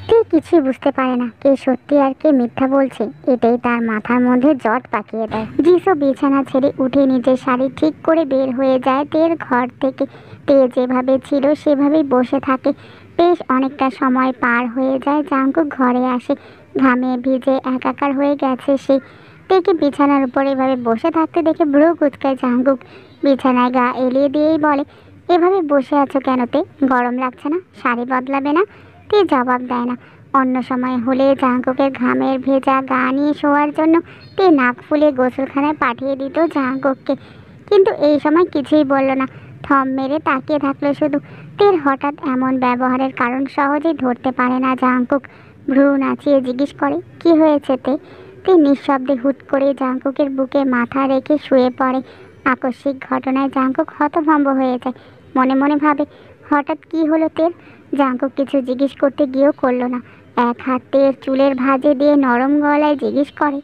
কে কিছুই বুঝতে পারে না কে সত্যি আর কে মিথ্যা বলছে। এটাই তার মাথার মধ্যে জট পাকিয়ে দেয়। জিসো বিছানা ছেড়ে উঠে নিজের শাড়ি ঠিক করে বের হয়ে যায় তের ঘর থেকে। তে যেভাবে ছিল সেভাবেই বসে থাকে। বেশ অনেকটা সময় পার হয়ে যায়। জাঙ্কুক ঘরে আসে। ঘামে ভিজে একাকার হয়ে গেছে সে। তেকে বিছানার উপর এভাবে বসে থাকতে দেখে ভ্রু কুঁচকায় জাঙ্কুক। বিছানায় গা এলিয়ে দিয়েই বলে, এভাবে বসে আছো কেন তে? গরম লাগছে না? শাড়ি বদলাবে না? তে জবাব দেয় না। অন্য সময় হলে জাঙ্কুকের ঘামের ভেজা গা নিয়ে শোয়ার জন্য তে নাক ফুলে গোসলখানায় পাঠিয়ে দিত জাঙ্কুককে, কিন্তু এই সময় কিছুই বলল না। থম মেরে তাকিয়ে থাকলো শুধু। তের হঠাৎ এমন ব্যবহারের কারণ সহজেই ধরতে পারে না জাঙ্কুক। ভ্রু নাচিয়ে জিজ্ঞেস করে, কি হয়েছে তে? তে নিঃশব্দে হুট করে জাঙ্কুকের বুকে মাথা রেখে শুয়ে পড়ে। আকস্মিক ঘটনায় জাঙ্কুক হতভম্ব হয়ে যায়। মনে মনে ভাবে, হঠাৎ কি হলো তের? জাঙ্কুক কিছু জিজ্ঞেস করতে গিয়েও করলো না। এক হাত তের চুলের ভাঁজে দিয়ে নরম গলায় জিজ্ঞেস করে,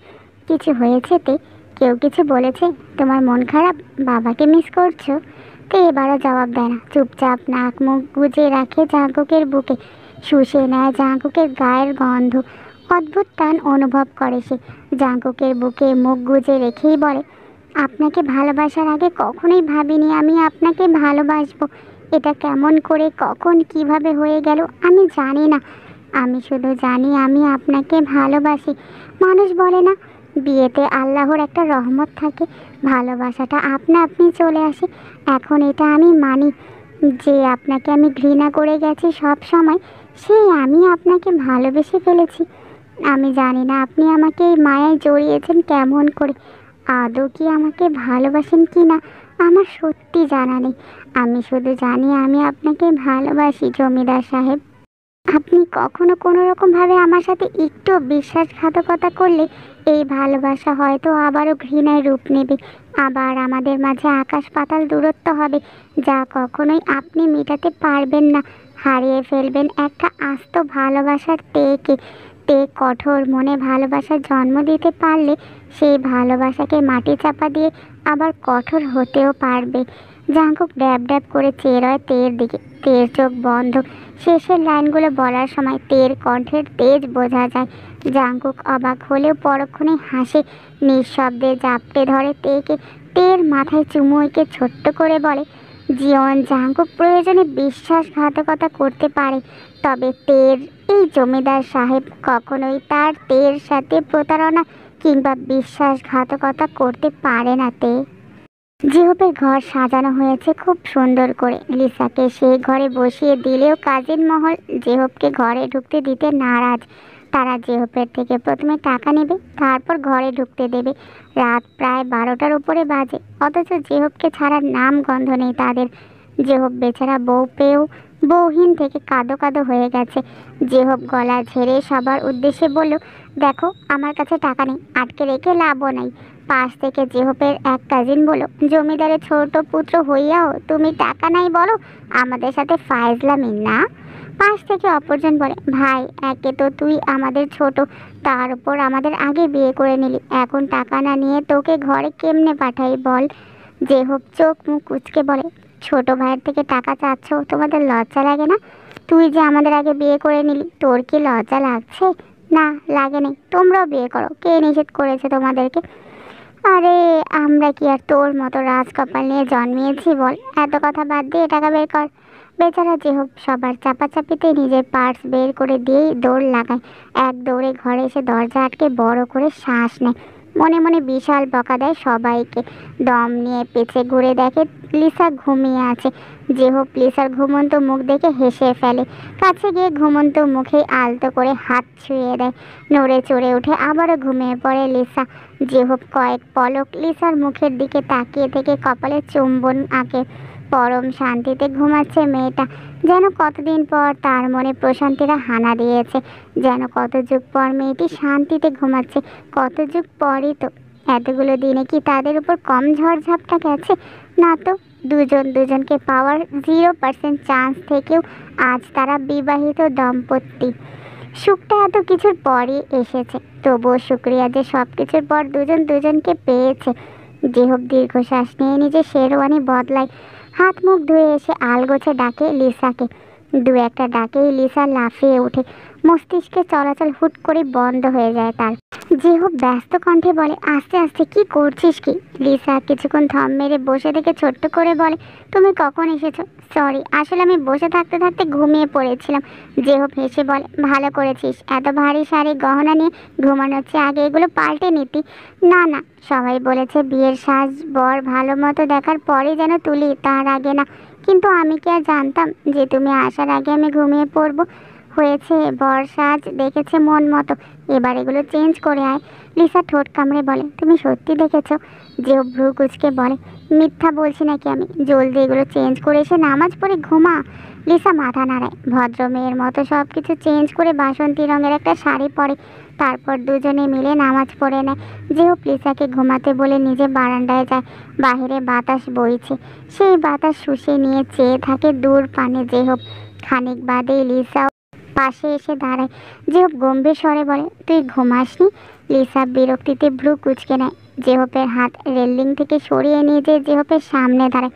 কিছু হয়েছে তে? কেউ কিছু বলেছে? তোমার মন খারাপ? বাবাকে মিস করছো? তে এবারও জবাব দেয় না। চুপচাপ নাক মুখ গুজে রাখে জাঙ্কুকের বুকে। শুষে নেয় জাঙ্কুকের গায়ের গন্ধ। অদ্ভুত টান অনুভব করে সে। জাঙ্কুকের বুকে মুখ গুজে রেখেই বলে, আপনাকে ভালোবাসার আগে কখনোই ভাবিনি আমি আপনাকে ভালোবাসবো। এটা কেমন করে, কখন, কিভাবে হয়ে গেল আমি জানি না। আমি শুধু জানি আমি আপনাকে ভালোবাসি। মানুষ বলে না, বিয়েতে আল্লাহর একটা রহমত থাকে, ভালোবাসাটা আপনা আপনি চলে আসে। এখন এটা আমি মানি যে আপনাকে আমি ঘৃণা করে গেছি সব সময়, সেই আমি আপনাকে ভালোবেসে ফেলেছি। আমি জানি না আপনি আমাকে এই মায়ায় জড়িয়েছেন কেমন করে। আদৌ কি আমাকে ভালোবাসেন কি না আমার সত্যি জানা নেই। আমি শুধু জানি আমি আপনাকে ভালোবাসি জমিদার সাহেব। আপনি কখনো কোনো রকমভাবে আমার সাথে একটু বিশ্বাসঘাতকতা করলে এই ভালোবাসা হয়তো আবারও ঘৃণায় রূপ নেবে। আবার আমাদের মাঝে আকাশ পাতাল দূরত্ব হবে, যা কখনোই আপনি মেটাতে পারবেন না। হারিয়ে ফেলবেন একটা আস্ত ভালোবাসার তেকে। তে কঠোর মনে ভালোবাসার জন্ম দিতে পারলে সেই ভালোবাসাকে মাটি চাপা দিয়ে আবার কঠোর হতেও পারবে। জাঙ্কুক ড্যাব ড্যাব করে চেয়ে রয় তের দিকে। তের চোখ বন্ধ। শেষের লাইনগুলো বলার সময় তের কণ্ঠের তেজ বোঝা যায়। জাঙ্কুক অবাক হলেও পরক্ষণে হাসে। নিঃশব্দে জাপটে ধরে তেকে। তের মাথায় চুমু এঁকে ছোট্ট করে বলে, জীবন জাঙ্কুক প্রয়োজনে বিশ্বাসঘাতকতা করতে পারে, তবে তের এই জমিদার সাহেব কখনোই তার তের সাথে প্রতারণা কিংবা বিশ্বাসঘাতকতা করতে পারে না। তে জিহপের ঘর সাজানো হয়েছে খুব সুন্দর করে। লিসাকে সেই ঘরে বসিয়ে দিলেও কাজিন মহল জেহবকে ঘরে ঢুকতে দিতে নারাজ। তারা জেহপের থেকে প্রথমে টাকা নেবে, তারপর ঘরে ঢুকতে দেবে। রাত প্রায় 12টার উপরে বাজে, অথচ জেহবকে ছাড়ার নাম গন্ধ নেই তাদের। জেহব বেচারা বউ পেয়েও বউহীন থেকে কাঁদো কাঁদো হয়ে গেছে। জেহব গলা ঝেড়ে সবার উদ্দেশ্যে বলল, দেখো আমার কাছে টাকা নেই, আটকে রেখে লাভও নাই। পাশ থেকে জেহপের এক কাজিন বলল, জমিদারের ছোট পুত্র হইয়াও তুমি টাকা নাই বলো, আমাদের সাথে ফায়জলামি না। পাশ থেকে অপরজন বলে, ভাই একে তো তুই আমাদের ছোট, তার উপর আমাদের আগে বিয়ে করে নিলি, এখন টাকা না নিয়ে তোকে ঘরে কেমনে পাঠাই বল। জেহব চোখ মুখ কুঁচকে বলে, ছোট ভাইয়ের থেকে টাকা চাচ্ছ, তোমাদের লজ্জা লাগে না? তুই যে আমাদের আগে বিয়ে করে নিলি, তোর কি লজ্জা লাগছে? না লাগেনি, তোমরাও বিয়ে করো, কে নিষেধ করেছে তোমাদেরকে? আরে আমরা কি আর তোর মতো রাজকপাল নিয়ে জন্মিয়েছি বল? এত কথা বাদ দিয়ে টাকা বের কর। বেচারা জেহব সবার চাপাচাপিতে নিজের পার্স বের করে দিয়েই দৌড় লাগায়। এক দৌড়ে ঘরে এসে দরজা আটকে বড় করে শ্বাস নেয়। মনে মনে বিশাল বকা দেয় সবাইকে। দম নিয়ে পেছে ঘুরে দেখে লিসা ঘুমিয়ে আছে। জেহব লিসার ঘুমন্ত মুখ দেখে হেসে ফেলে। কাছে গিয়ে ঘুমন্ত মুখে আলতো করে হাত ছুঁয়ে দেয়। নড়ে চড়ে উঠে আবারও ঘুমিয়ে পড়ে লিসা। জেহব কয়েক পলক লিসার মুখের দিকে তাকিয়ে থেকে কপালে চুম্বন আঁকে। পরম শান্তিতে ঘুমাচ্ছে মেয়েটা। যেন কতদিন পর তার মনে প্রশান্তিরা হানা দিয়েছে। যেন কত যুগ পর মেয়েটি শান্তিতে ঘুমাচ্ছে। কত যুগ পরই তো। এতগুলো দিনে কি তাদের উপর কম ঝড়ঝাপটা গেছে? না তো। দুজন দুজনকে পাওয়ার 0% চান্স থেকেও আজ তারা বিবাহিত দম্পতি। সুখটা এত কিছুর পরই এসেছে, তবুও শুক্রিয়া যে সব কিছুর পর দুজন দুজনকে পেয়েছে। জেহব দীর্ঘশ্বাস নিয়ে নিজের শেরওয়ানি বদলায়। হাত মুখ ধুয়ে এসে আলগোছে ডাকে লিসাকে। দু একটা ডাকেই লিসা লাফিয়ে ওঠে, মস্তিষ্কে চলাচল হুট করে বন্ধ হয়ে যায় তার। যেহব ব্যস্ত কণ্ঠে বলে, আস্তে আস্তে কি করছিস কি? লিসা কিছুক্ষণ থম মেরে বসে থেকে ছোট্ট করে বলে, তুমি কখন এসেছো? সরি, আসলে আমি বসে থাকতে থাকতে ঘুমিয়ে পড়েছিলাম। যেহব হেসে বলে, ভালো করেছিস, এত ভারী শাড়ি গহনা নিয়ে ঘুমানোর চেয়ে আগে এগুলো পাল্টে নিতি। না না, সবাই বলেছে বিয়ের সাজ বর ভালো মতো দেখার পরে যেন তুলি, তার আগে না। কিন্তু আমি কি আর জানতাম যে তুমি আসার আগে আমি ঘুমিয়ে পড়বো। হয়েছে, বর সাজ দেখেছে মন মতো, এবার এগুলো চেঞ্জ করে আয়। লিসা ঠোঁট কামড়ে বলে, তুমি সত্যি দেখেছো? যে ভ্রু কুচকে বলে, মিথ্যা বলছি নাকি আমি? জলদি এগুলো চেঞ্জ করে এসে নামাজ পড়ে ঘুমা। লিসা মাথা নাড়ায়, ভদ্র মেয়ের মতো সব কিছু চেঞ্জ করে বাসন্তী রঙের একটা শাড়ি পরে, তারপর দুজনে মিলে নামাজ পড়ে নেয়। যেও লিসাকে ঘুমাতে বলে নিজে বারান্দায় যায়। বাহিরে বাতাস বইছে, সেই বাতাস শুষে নিয়ে চেয়ে থাকে দূর পানে যেহব। খানিক বাদেই লিসা পাশে এসে দাঁড়ায়। যেহব গম্ভীর স্বরে বলে, তুই ঘুমাসনি? লিসা বিরক্তিতে ভ্রু কুচকে নেয়। জেহপের হাত রেলিং থেকে সরিয়ে নিয়ে যেয়ে জেহপের সামনে দাঁড়ায়।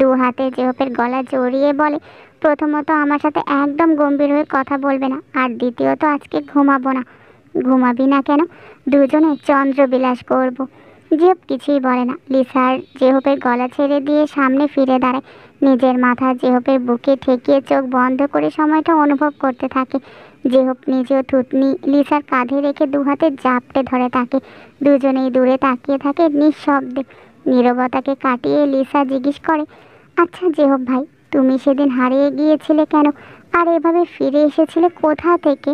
দু হাতে জেহপের গলা জড়িয়ে বলে, প্রথমত আমার সাথে একদম গম্ভীর হয়ে কথা বলবে না, আর দ্বিতীয়ত আজকে ঘুমাবো না। ঘুমাবি না কেন? দুজনে চন্দ্রবিলাস করব। জেহপ কিছুই বলে না। লিসার জেহপের গলা ছেড়ে দিয়ে সামনে ফিরে দাঁড়ায়। নিজের মাথা জেহপের বুকে ঠেকিয়ে চোখ বন্ধ করে সময়টা অনুভব করতে থাকে। জেহপ নিজেও থুতনি লিসার কাঁধে রেখে দু হাতে জাপটে ধরে থাকে। দুজনেই দূরে তাকিয়ে থাকে নিঃশব্দে। নীরবতাকে কাটিয়ে লিসা জিজ্ঞেস করে, আচ্ছা জেহপ ভাই, তুমি সেদিন হারিয়ে গিয়েছিলে কেন, আর এভাবে ফিরে এসেছিলে কোথা থেকে?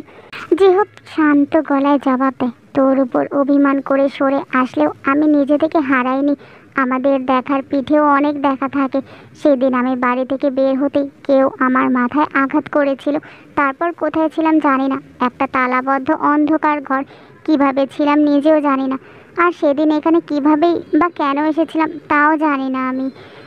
জেহপ শান্ত গলায় জবাব দেয়, তোর উপর অভিমান করে সরে আসলেও আমি নিজে থেকে হারাইনি। আমাদের দেখার পিঠেও অনেক দেখা থাকে। সেদিন আমি বাড়ি থেকে বের হতেই কেউ আমার মাথায় আঘাত করেছিল। তারপর কোথায় ছিলাম জানি না, একটা তালাবদ্ধ অন্ধকার ঘর, কিভাবে ছিলাম নিজেও জানি না। আর সেদিন এখানে কিভাবেই বা কেন এসেছিলাম তাও জানি না আমি।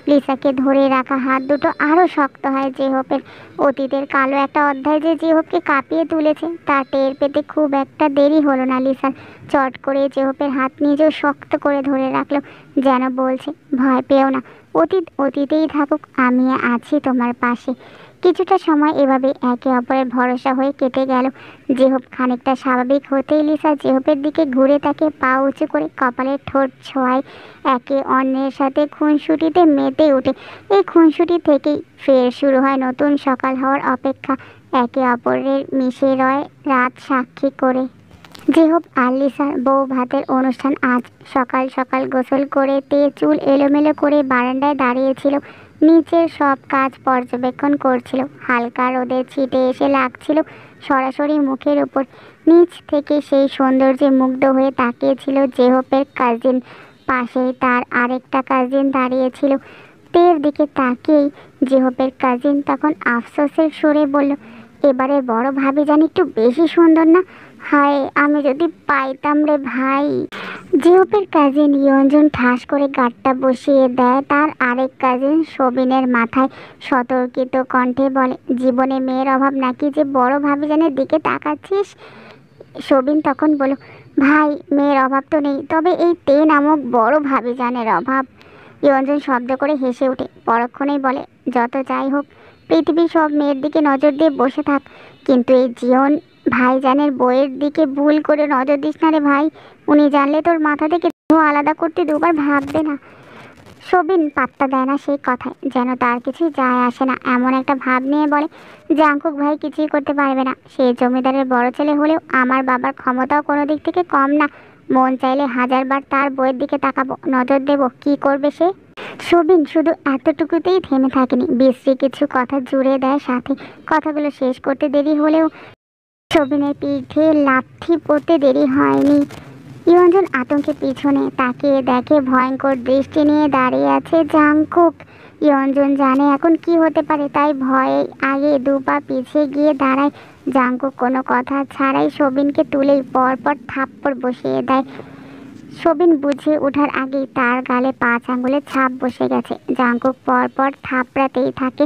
লিসাকে ধরে রাখা হাত দুটো আরও শক্ত হয় জেহপের। অতীতের কালো একটা অধ্যায় যে জেহপকে কাঁপিয়ে তুলেছে তা টের পেতে খুব একটা দেরি হলো না লিসার। চট করে জেহপের হাত নিজেও শক্ত করে ধরে রাখলো, যেন বলছে, ভয় পেও না, অতীত অতীতেই থাকুক, আমি আছি তোমার পাশে। কিছুটা সময় এভাবে একে অপরের ভরসা হয়ে কেটে গেল। জেহপ খানিকটা স্বাভাবিক হতেই লিসা জেহপের দিকে ঘুরে তাকে পা উঁচু করে কপালের ঠোঁট ছোঁয়ায়। একে অন্যের সাথে খুনসুটিতে মেতে ওঠে। এই খুনসুটি থেকেই ফের শুরু হয় নতুন সকাল হওয়ার অপেক্ষা। একে অপরের মিশে রয় রাত সাক্ষী করে। জেহব আর লিসার বউ ভাতের অনুষ্ঠান আজ। সকাল সকাল গোসল করে তে চুল এলোমেলো করে বারান্দায় দাঁড়িয়েছিল। নিচের সব কাজ পর্যবেক্ষণ করছিল। হালকা রোদের ছিটে এসে লাগছিল সরাসরি মুখের উপর। নিচ থেকে সেই সৌন্দর্যে মুগ্ধ হয়ে তাকিয়েছিল জেহপের কাজিন। পাশেই তার আরেকটা কাজিন দাঁড়িয়েছিল। তের দিকে তাকিয়েই জেহপের কাজিন তখন আফসোসের সুরে বলল, এবারে বড় ভাবি জানি একটু বেশি সুন্দর না? হায়, আমি যদি পাইতাম রে ভাই। জেহপের কাজিন ইয়ঞ্জন ঠাস করে গাঁটটা বসিয়ে দেয় তার আরেক কাজিন সবিনের মাথায়। সতর্কিত কণ্ঠে বলে, জীবনে মেয়ের অভাব নাকি যে বড় ভাবিজানের দিকে তাকাচ্ছিস? সবিন তখন বলল, ভাই, মেয়ের অভাব তো নেই, তবে এই তে নামক বড় ভাবিজানের অভাব। ইয়ঞ্জন শব্দ করে হেসে ওঠে, পরক্ষণেই বলে, যত যাই হোক, পৃথিবীর সব মেয়ের দিকে নজর দিয়ে বসে থাক, কিন্তু এই জীবন ভাইজানের বইয়ের দিকে ভুল করে নজর দিস না রে ভাই। উনি জানলে তোর মাথা থেকে দেহ আলাদা করতে দুবার ভাববে না। সবিন পাত্তা দেয় না সেই কথায়, যেন তার কিছুই যায় আসে না এমন একটা ভাব নিয়ে বলে, জাঙ্কুক ভাই কিছুই করতে পারবে না। সে জমিদারের বড় ছেলে হলেও আমার বাবার ক্ষমতাও কোনো দিক থেকে কম না। মন চাইলে 1000বার তার বইয়ের দিকে তাকাবো, নজর দেব, কি করবে সে? সবিন শুধু এতটুকুতেই থেমে থাকেনি, বিশ্রী কিছু কথা জুড়ে দেয় সাথে। কথাগুলো শেষ করতে দেরি হলেও সবিনের পিঠে লাথি পড়তে দেরি হয়নি। ইয়ঞ্জন আতঙ্কে পিছনে তাকিয়ে দেখে ভয়ঙ্কর দৃষ্টি নিয়ে দাঁড়িয়ে আছে জাংকুক। ইয়ঞ্জন জানে এখন কি হতে পারে, তাই ভয়ে আগে 2 পা পিছিয়ে গিয়ে দাঁড়ায়। জাংকুক কোনো কথা ছাড়াই সবিনকে তুলেই পরপর থাপ্পড় বসিয়ে দেয়। সবিন বুঝে ওঠার আগেই তার গালে 5 আঙ্গুলের ছাপ বসে গেছে। জাংকুক পরপর থাপড়াতেই থাকে।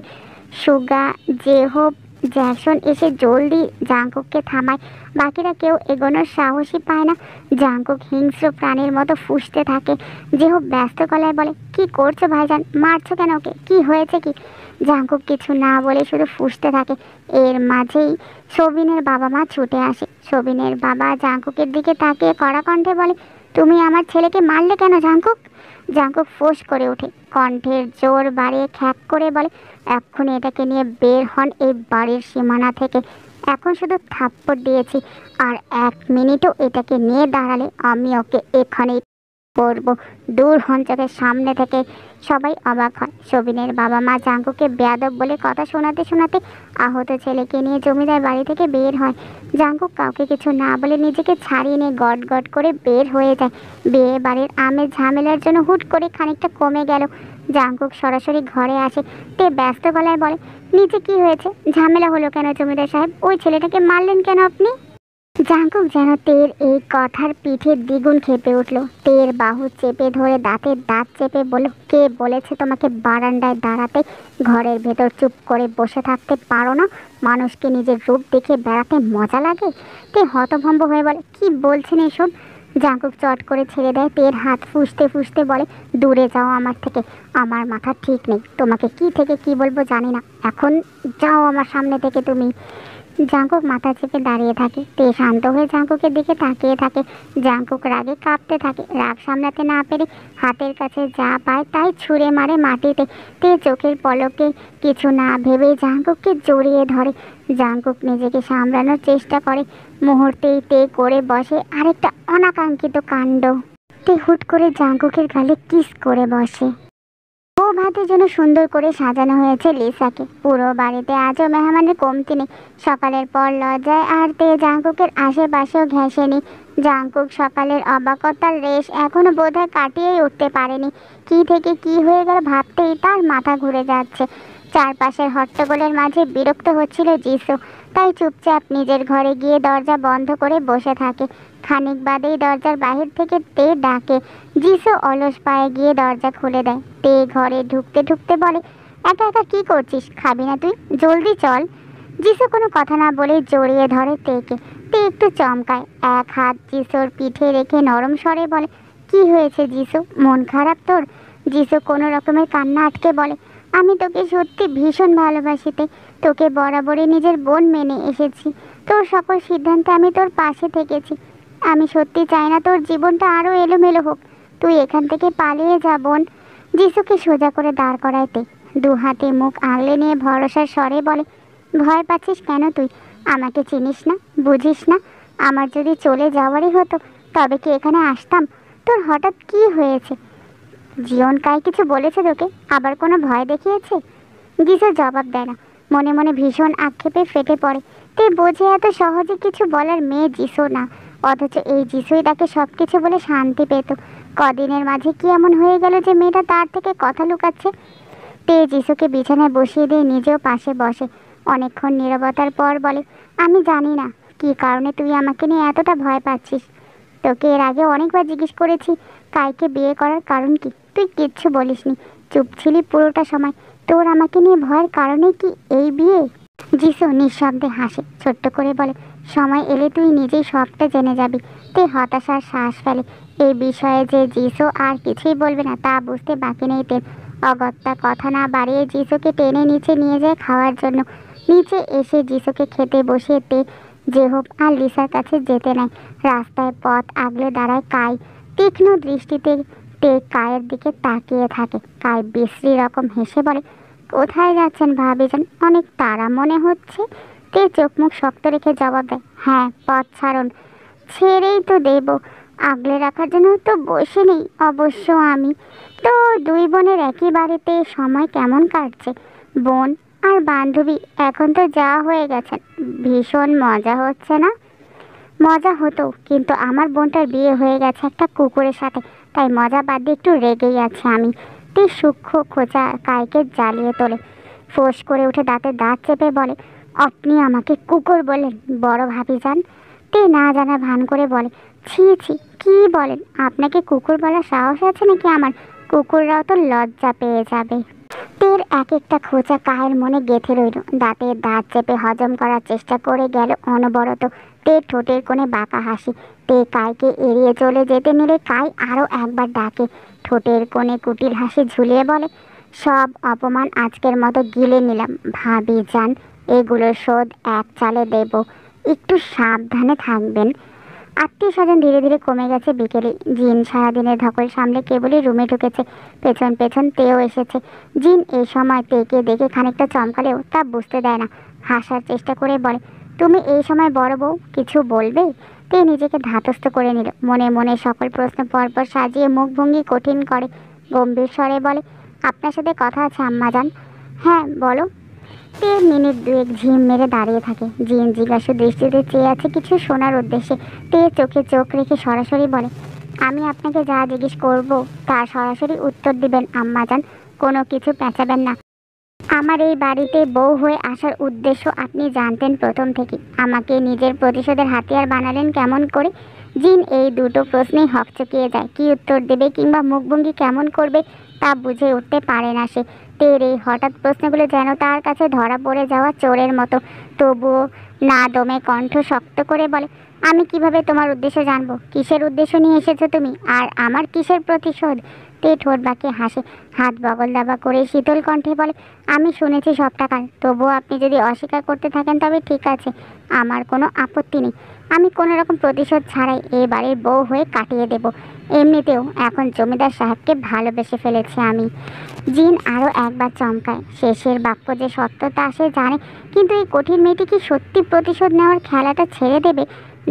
সুগা, জেহব, জ্যাকসন এসে জলদি জাংকুককে থামায়। বাকিরা কেউ এগোনোর সাহসই পায় না। জাংকুক হিংস্র প্রাণীর মতো ফুঁসতে থাকে। জেহব ব্যস্ত গলায় বলে, কি করছো ভাইজান? মারছো কেন ওকে? কি হয়েছে কি? জাঙ্কুক কিছু না বলে শুধু ফুঁসতে থাকে। এর মাঝেই সবিনের বাবা মা ছুটে আসে। সবিনের বাবা জাঙ্কুকের দিকে তাকিয়ে কড়া কণ্ঠে বলে, তুমি আমার ছেলেকে মারলে কেন জাঙ্কুক? জাঙ্কুক ফোঁস করে ওঠে, কণ্ঠের জোর বাড়িয়ে খ্যাক করে বলে, এক্ষুনি এটাকে নিয়ে বের হন এই বাড়ির সীমানা থেকে। এখন শুধু থাপ্পড় দিয়েছি, আর 1 মিনিটও এটাকে নিয়ে দাঁড়ালে আমি ওকে এখানেই করব। দূর হন চোখের সামনে থেকে। সবাই অবাক হয়। সবিনের বাবা মা জাঙ্কুকে বেয়াদব বলে কথা শোনাতে শোনাতে আহত ছেলেকে নিয়ে জমিদার বাড়ি থেকে বের হয়। জাঙ্কুক কাউকে কিছু না বলে নিজেকে ছাড়িয়ে নিয়ে গট গট করে বের হয়ে যায়। বিয়ে বাড়ির আমের ঝামেলার জন্য হুট করে খানিকটা কমে গেল। জাঙ্কুক সরাসরি ঘরে আসে। তে ব্যস্ত গলায় বলে, নিচে কি হয়েছে? ঝামেলা হলো কেন জমিদার সাহেব? ওই ছেলেটাকে মারলেন কেন আপনি? জাঙ্কুক যেন তের এই কথার পিঠে দ্বিগুণ খেপে উঠল। তের বাহু চেপে ধরে দাঁতের দাঁত চেপে বলল, কে বলেছে তোমাকে বারান্দায় দাঁড়াতে? ঘরের ভেতর চুপ করে বসে থাকতে পারো না? মানুষকে নিজের রূপ দেখে বেড়াতে মজা লাগে? তে হতভম্ব হয়ে বলে, কি বলছেন এসব? জাঙ্কুক চট করে ছেড়ে দেয়। তের হাত ফুঁসতে ফুঁসতে বলে, দূরে যাও আমার থেকে। আমার মাথা ঠিক নেই, তোমাকে কি থেকে কি বলবো জানি না। এখন যাও আমার সামনে থেকে তুমি। জাঙ্কুক মাথা চেপে দাঁড়িয়ে থাকে। তে শান্ত হয়ে জাঙ্কুকের দিকে তাকিয়ে থাকে। জাঙ্কুক রাগে কাঁপতে থাকে। রাগ সামলাতে না পেরে হাতের কাছে যা পায় তাই ছুঁড়ে মারে মাটিতে। তে চোখের পলকে কিছু না ভেবে জাঙ্কুককে জড়িয়ে ধরে। জাঙ্কুক নিজেকে সামলানোর চেষ্টা করে। মুহূর্তেই তে করে বসে আরেকটা অনাকাঙ্ক্ষিত কাণ্ড। তে হুট করে জাঙ্কুকের গালে কিস করে বসে। বৌভাতের জন্য সুন্দর করে সাজানো হয়েছে লিসাকে। পুরো বাড়িতে আজও মেহমানের কমতি নেই। সকালের পর লজ্জায় আর তে জাঙ্কুকের আশেপাশেও ঘেঁষেনি। জাঙ্কুক সকালের অবাকতার রেশ এখনো বোধহয় কাটিয়েই উঠতে পারেনি। কি থেকে কি হয়ে গেল ভাবতেই তার মাথা ঘুরে যাচ্ছে। চারপাশের হট্টগোলের মাঝে বিরক্ত হচ্ছিল জিসু। তাই চুপচাপ নিজের ঘরে গিয়ে দরজা বন্ধ করে বসে থাকে। খানিক বাদেই দরজার বাহির থেকে তে ডাকে। জিসু অলস পায়ে গিয়ে দরজা খুলে দেয়। তে ঘরে ঢুকতে ঢুকতে বলে, একা একা কি করছিস? খাবি না তুই? জলদি চল। জিসু কোনো কথা না বলে জড়িয়ে ধরে তেকে। তে একটু চমকায়। এক হাত জিসুর পিঠে রেখে নরম স্বরে বলে, কি হয়েছে জিসু? মন খারাপ তোর? জিসু কোনো রকমের কান্না আটকে বলে, আমি তোকে সত্যি ভীষণ ভালোবাসিতে। তোকে বরাবরই নিজের বোন মেনে এসেছি। তোর সকল সিদ্ধান্তে আমি তোর পাশে থেকেছি। আমি সত্যি চাই না তোর জীবনটা আরও এলোমেলো হোক। তুই এখান থেকে পালিয়ে যা বোন। যিশুকে সোজা করে দাঁড় করাইতে দু হাতে মুখ আগলে নিয়ে ভরসার স্বরে বলে, ভয় পাচ্ছিস কেন তুই? আমাকে চিনিস না? বুঝিস না? আমার যদি চলে যাওয়ারই হতো তবে কি এখানে আসতাম? তোর হঠাৎ কি হয়েছে? জীবন কাই কিছু বলেছে তোকে? আবার কোনো ভয় দেখিয়েছে? যিশু জবাব দেয় না। মনে মনে ভীষণ আক্ষেপে ফেটে পড়ে। তুই বোঝে এত সহজে কিছু বলার মেয়ে যিশু না, অথচ এই যিশুই তাকে সব কিছু বলে শান্তি পেত। কদিনের মাঝে কি এমন হয়ে গেল যে মেয়েটা তার থেকে কথা লুকাচ্ছে? তে যিশুকে বিছানায় বসিয়ে দিয়ে নিজেও পাশে বসে। অনেকক্ষণ নীরবতার পর বলে, আমি জানি না কী কারণে তুই আমাকে নিয়ে এতটা ভয় পাচ্ছিস। তোকে এর আগে অনেকবার জিজ্ঞেস করেছি কাইকে বিয়ে করার কারণ কি, তুই কিচ্ছু বলিসনি, চুপ ছিলি পুরোটা সময়। তোর আমাকে নিয়ে ভয়ের কারণে কি এই বিয়ে? যিশু নিঃশব্দে হাসে, ছোট্ট করে বলে, সময় এলে তুই নিজেই সবটা জেনে যাবি। তে হতাশার শ্বাস ফেলে। এই বিষয়ে যে যিশু আর কিছুই বলবে না তা বুঝতে বাকি নেই তের। অগত্যা কথা না বাড়িয়ে যিশুকে টেনে নিচে নিয়ে যায় খাওয়ার জন্য। নিচে এসে যিশুকে খেতে বসিয়ে তে জেহব আর লিসার কাছে যেতে নেয়। রাস্তায় পথ আগলে দাঁড়ায় কাই। তীক্ষ্ণ দৃষ্টিতে তে কায়ের দিকে তাকিয়ে থাকে। কাই বিশ্রী রকম হেসে বলে, কোথায় যাচ্ছেন ভাবিজান? অনেক তাড়া মনে হচ্ছে। তে চোখ মুখ শক্ত রেখে জবাব দেয়, হ্যাঁ পথ ছাড়ুন। ছেড়েই তো দেব, আগলে রাখার জন্য তো বসে নেই অবশ্য আমি। তো দুই বোনের একই বাড়িতে সময় কেমন কাটছে? বোন আর বান্ধবী এখন তো যা হয়ে গেছেন, ভীষণ মজা হচ্ছে না? মজা হতো, কিন্তু আমার বোনটার বিয়ে হয়ে গেছে একটা কুকুরের সাথে, তাই মজা বাদ দিয়ে একটু রেগেই আছে আমি। তুই সূক্ষ্ম খোঁচা কাইকে জ্বালিয়ে তোলে। ফোঁস করে উঠে দাঁতে দাঁত চেপে বলে, আপনি আমাকে কুকুর বলেন বড় ভাবিজান? তে না জানার ভান করে বলে, ছি ছি, কী বলেন? আপনাকে কুকুর বলার সাহস আছে নাকি আমার? কুকুররাও তো লজ্জা পেয়ে যাবে। তের এক একটা খোঁচা কায়ের মনে গেঁথে রইল। দাঁতে দাঁত চেপে হজম করার চেষ্টা করে গেল অনবরত। তে ঠোঁটের কোণে বাঁকা হাসি। তে কাইকে এড়িয়ে চলে যেতে নিলে কাই আরও একবার ডাকে। ঠোঁটের কোণে কুটিল হাসি ঝুলিয়ে বলে, সব অপমান আজকের মতো গিলে নিলাম ভাবি যান, এগুলোর শোধ এক চালে দেব, একটু সাবধানে থাকবেন। আত্মীয় স্বজন ধীরে ধীরে কমে গেছে বিকেলে। জিন সারাদিনের ধকল সামলে কেবলই রুমে ঢুকেছে। পেছন পেছন তেও এসেছে। জিন এই সময় তেকে দেখে খানিকটা চমকালেও তা বুঝতে দেয় না। হাসার চেষ্টা করে বলে, তুমি এই সময় বড় বউ, কিছু বলবে? তে নিজেকে ধাতস্থ করে নিল। মনে মনে সকল প্রশ্ন পরপর সাজিয়ে মুখভঙ্গি কঠিন করে গম্ভীর স্বরে বলে, আপনার সাথে কথা আছে আম্মাজান। হ্যাঁ বলো। তে মিনিট দুয়েক ঝিম মেরে দাঁড়িয়ে থাকে। জিন জিজ্ঞাসু দৃষ্টিতে চেয়ে আছে কিছু শোনার উদ্দেশ্যে। তে চোখে চোখ রেখে সরাসরি বলে, আমি আপনাকে যা জিজ্ঞেস করব তার সরাসরি উত্তর দিবেন আম্মাজান, কোনো কিছু পেঁচাবেন না। আমার এই বাড়িতে বউ হয়ে আসার উদ্দেশ্য আপনি জানতেন প্রথম থেকে। আমাকে নিজের প্রতিশোধের হাতিয়ার বানালেন কেমন করে? জিন এই দুটো প্রশ্নেই হকচকিয়ে যায়। কি উত্তর দেবে কিংবা মুখভঙ্গি কেমন করবে তা বুঝে উঠতে পারে না সে। তের এই হঠাৎ প্রশ্নগুলো যেন তার কাছে ধরা পড়ে যাওয়া চোরের মতো। তবুও না দমে কণ্ঠ শক্ত করে বলে, আমি কিভাবে তোমার উদ্দেশ্য জানবো? কিসের উদ্দেশ্য নিয়ে এসেছো তুমি? আর আমার কিসের প্রতিশোধ? তে ঠোঁট বাঁকিয়ে হাসে, হাত বগল দাবা করে শীতল কণ্ঠে বলে, আমি শুনেছি সবটা কাল। তবুও আপনি যদি অস্বীকার করতে থাকেন তবে ঠিক আছে, আমার কোনো আপত্তি নেই। আমি কোনো রকম প্রতিশোধ ছাড়াই এই বাড়ির বউ হয়ে কাটিয়ে দেব। এমনিতেও এখন জমিদার সাহেবকে ভালোবেসে ফেলেছি আমি। জিন আরও একবার চমকায়। শেষের বাক্য যে সত্যতা সে জানে, কিন্তু এই কঠিন মেয়েটি কি সত্যি প্রতিশোধ নেওয়ার খেলাটা ছেড়ে দেবে?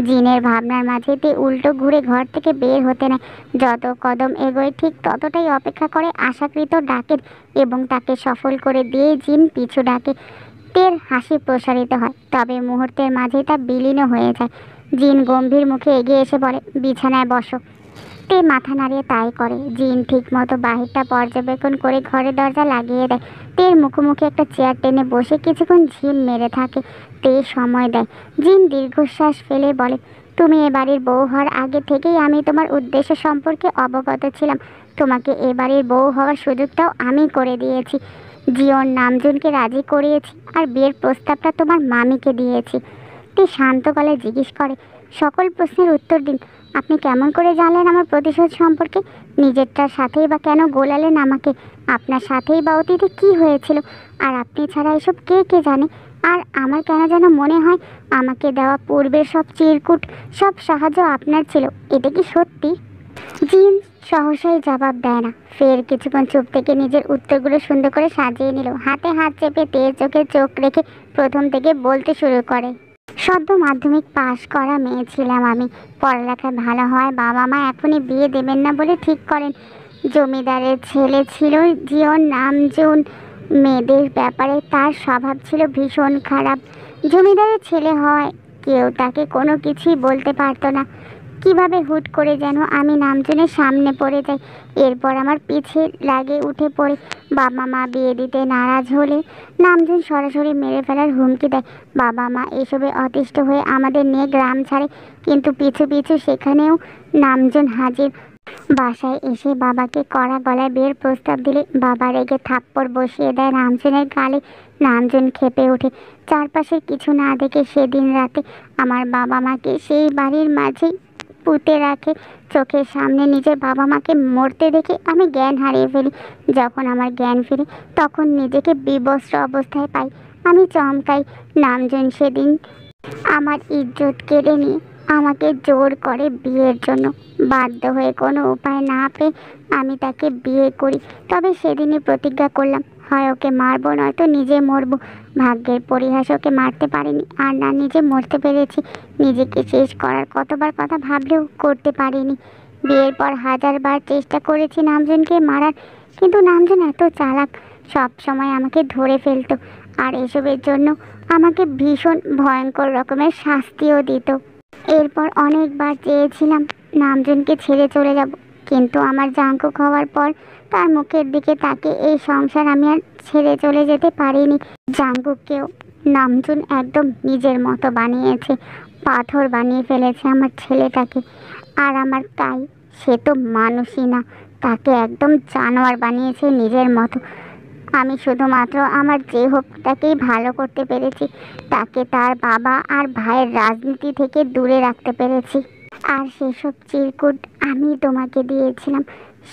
জিনের ভাবনার মাঝেতে উল্টো ঘুরে ঘর থেকে বের হতে নেয়। যত কদম এগোয় ঠিক ততটাই অপেক্ষা করে আশাকৃত ডাকের, এবং তাকে সফল করে দিয়ে জিন পিছু ডাকে। তের হাসি প্রসারিত হয়, তবে মুহূর্তের মাঝেই তা বিলীন হয়ে যায়। জিন গম্ভীর মুখে এগিয়ে এসে বলে, বিছানায় বসো। তে মাথা নাড়িয়ে তাই করে। জিন ঠিক মতো বাহিরটা পর্যবেক্ষণ করে ঘরের দরজা লাগিয়ে দেয়। তের মুখোমুখি একটা চেয়ার টেনে বসে কিছুক্ষণ ঝিম মেরে থাকে। তে সময় দেয়। জিন দীর্ঘশ্বাস ফেলে বলে, তুমি এ বাড়ির বউ হওয়ার আগে থেকেই আমি তোমার উদ্দেশ্য সম্পর্কে অবগত ছিলাম। তোমাকে এ বাড়ির বউ হওয়ার সুযোগটাও আমি করে দিয়েছি। জিওর নামজনকে রাজি করিয়েছি, আর বিয়ের প্রস্তাবটা তোমার মামিকে দিয়েছি। তে শান্ত গলায় জিজ্ঞেস করে, সকল প্রশ্নের উত্তর দিন। আপনি কেমন করে জানলেন আমার প্রতিশোধ সম্পর্কে? নিজেরটার সাথেই বা কেন গোলালেন আমাকে? আপনার সাথেই বা অতীতে কী হয়েছিল? আর আপনি ছাড়া এসব কে কে জানে? আর আমার কেন যেন মনে হয় আমাকে দেওয়া পূর্বের সব চিরকুট, সব সাহায্য আপনার ছিল। এটা কি সত্যি? জিন সহসাই জবাব দেয় না। ফের কিছুক্ষণ চুপ থেকে নিজের উত্তরগুলো সুন্দর করে সাজিয়ে নিল। হাতে হাত চেপে তেজ চোখে চোখ রেখে প্রথম থেকে বলতে শুরু করে, সদ্য মাধ্যমিক পাশ করা মেয়ে ছিলাম আমি। পড়ালেখায় ভালো হয় বাবা মা এখনই বিয়ে দেবেন না বলে ঠিক করেন। জমিদারের ছেলে ছিল জিওর নামজুন। মেয়েদের ব্যাপারে তার স্বভাব ছিল ভীষণ খারাপ। জমিদারের ছেলে হয়, কেউ তাকে কোনো কিছুই বলতে পারতো না। কিভাবে হুট করে যেন আমি নামজনের সামনে পড়ে যাই। এরপর আমার পিছে লাগে উঠে পড়ে। বাবা মা বিয়ে দিতে নারাজ হলে নামজন সরাসরি মেরে ফেলার হুমকি দেয়। বাবা মা এসবে অতিষ্ঠ হয়ে আমাদের নিয়ে গ্রাম ছাড়ে, কিন্তু পিছু পিছু সেখানেও নামজন হাজির। বাসায় এসে বাবাকে কড়া গলায় বিয়ের প্রস্তাব দিলে বাবা রেগে থাপ্পড় বসিয়ে দেয় নামজনের গালে। নামজন খেপে ওঠে। চারপাশে কিছু না দেখে সেদিন রাতে আমার বাবা মাকে সেই বাড়ির মাঝেই পুঁতে রাখে। চোখের সামনে নিজের বাবা মাকে মরতে দেখে আমি জ্ঞান হারিয়ে ফেলি। যখন আমার জ্ঞান ফিরে তখন নিজেকে বিবস্ত্র অবস্থায় পাই। আমি চমকাই। নামজন সেদিন আমার ইজ্জত কেড়ে নিয়ে আমাকে জোর করে বিয়ের জন্য। বাধ্য হয়ে কোনো উপায় না পেয়ে আমি তাকে বিয়ে করি। তবে সেদিনই প্রতিজ্ঞা করলাম, হয় ওকে মারবো নয়তো নিজে মরবো। ভাগ্যের পরিহাস ওকে মারতে পারিনি, আর না নিজে মরতে পেরেছি। নিজেকে শেষ করার কতবার কথা ভাবলেও করতে পারিনি। বিয়ের পর হাজারবার চেষ্টা করেছি নামজনকে মারার, কিন্তু নামজন এত চালাক, সব সময় আমাকে ধরে ফেলতো। আর এসবের জন্য আমাকে ভীষণ ভয়ঙ্কর রকমের শাস্তিও দিত। এরপর অনেকবার চেয়েছিলাম নামজনকে ছেড়ে চলে যাব, কিন্তু আমার জাঙ্কুক হওয়ার পর তার মুখের দিকে তাকে এই সংসার আমি আর ছেড়ে চলে যেতে পারিনি। জাঙ্কুককেও নামজুন একদম নিজের মতো বানিয়েছে, পাথর বানিয়ে ফেলেছে আমার ছেলেটাকে। আর আমার তাই, সে তো মানুষই না, তাকে একদম জানোয়ার বানিয়েছে নিজের মতো। আমি শুধুমাত্র আমার যে হোপটাকেই ভালো করতে পেরেছি, তাকে তার বাবা আর ভাইয়ের রাজনীতি থেকে দূরে রাখতে পেরেছি। আর সেসব চিরকুট আমি তোমাকে দিয়েছিলাম,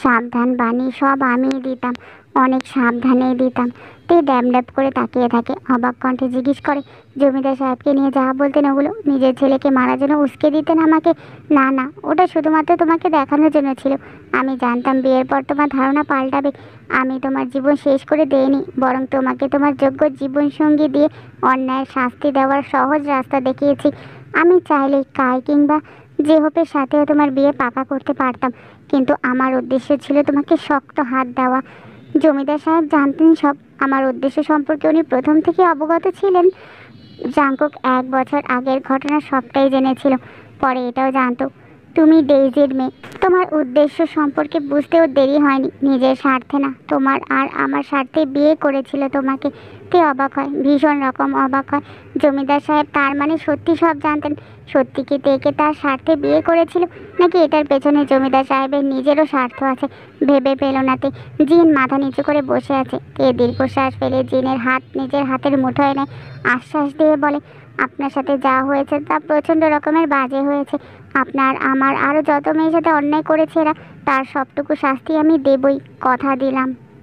সাবধান বাণী সব আমিই দিতাম। অনেক সাবধানেই দিতাম। তে ড্যাম ড্যাপ করে তাকিয়ে থাকে, অবাক কণ্ঠে জিজ্ঞেস করে, জমিদার সাহেবকে নিয়ে যা বলতেন ওগুলো নিজের ছেলেকে মারার জন্য উস্কে দিতেন আমাকে? না না, ওটা শুধুমাত্র তোমাকে দেখানোর জন্য ছিল। আমি জানতাম বিয়ের পর তোমার ধারণা পাল্টাবে। আমি তোমার জীবন শেষ করে দেইনি, বরং তোমাকে তোমার যোগ্য জীবনসঙ্গী দিয়ে অন্যায়ের শাস্তি দেওয়ার সহজ রাস্তা দেখিয়েছি। আমি চাইলে কায় কিংবা যে হোপের সাথেও তোমার বিয়ে পাকা করতে পারতাম, কিন্তু আমার উদ্দেশ্য ছিল তোমাকে শক্ত হাত দেওয়া। জমিদার সাহেব জানতেন সব। আমার উদ্দেশ্য সম্পর্কে উনি প্রথম থেকে অবগত ছিলেন। জাঙ্কুক 1 বছর আগের ঘটনা সবটাই জেনেছিল। পরে এটাও জানতো তুমি ডেইজির মেয়ে। তোমার উদ্দেশ্য সম্পর্কে বুঝতেও দেরি হয়নি। নিজের স্বার্থে না, তোমার আর আমার স্বার্থে বিয়ে করেছিল তোমাকে। তে অবাক হয়, ভীষণ রকম অবাক হয়। জমিদার সাহেব তার মানে সত্যি সব জানতেন? সত্যি কি তেকে তার স্বার্থে বিয়ে করেছিল, নাকি এটার পেছনে জমিদার সাহেবের নিজেরও স্বার্থ আছে? ভেবে পেল না তে। জিন মাথা নিচু করে বসে আছে। তে দীর্ঘশ্বাস ফেলে জিনের হাত নিজের হাতের মুঠোয় নেয়, আশ্বাস দিয়ে বলে, আপনার সাথে যা হয়েছে তা প্রচণ্ড রকমের বাজে হয়েছে। আপনার আমার আরও যত মেয়ের সাথে অন্যায় করেছে এরা, তার সবটুকু শাস্তি আমি দেবই, কথা দিলাম।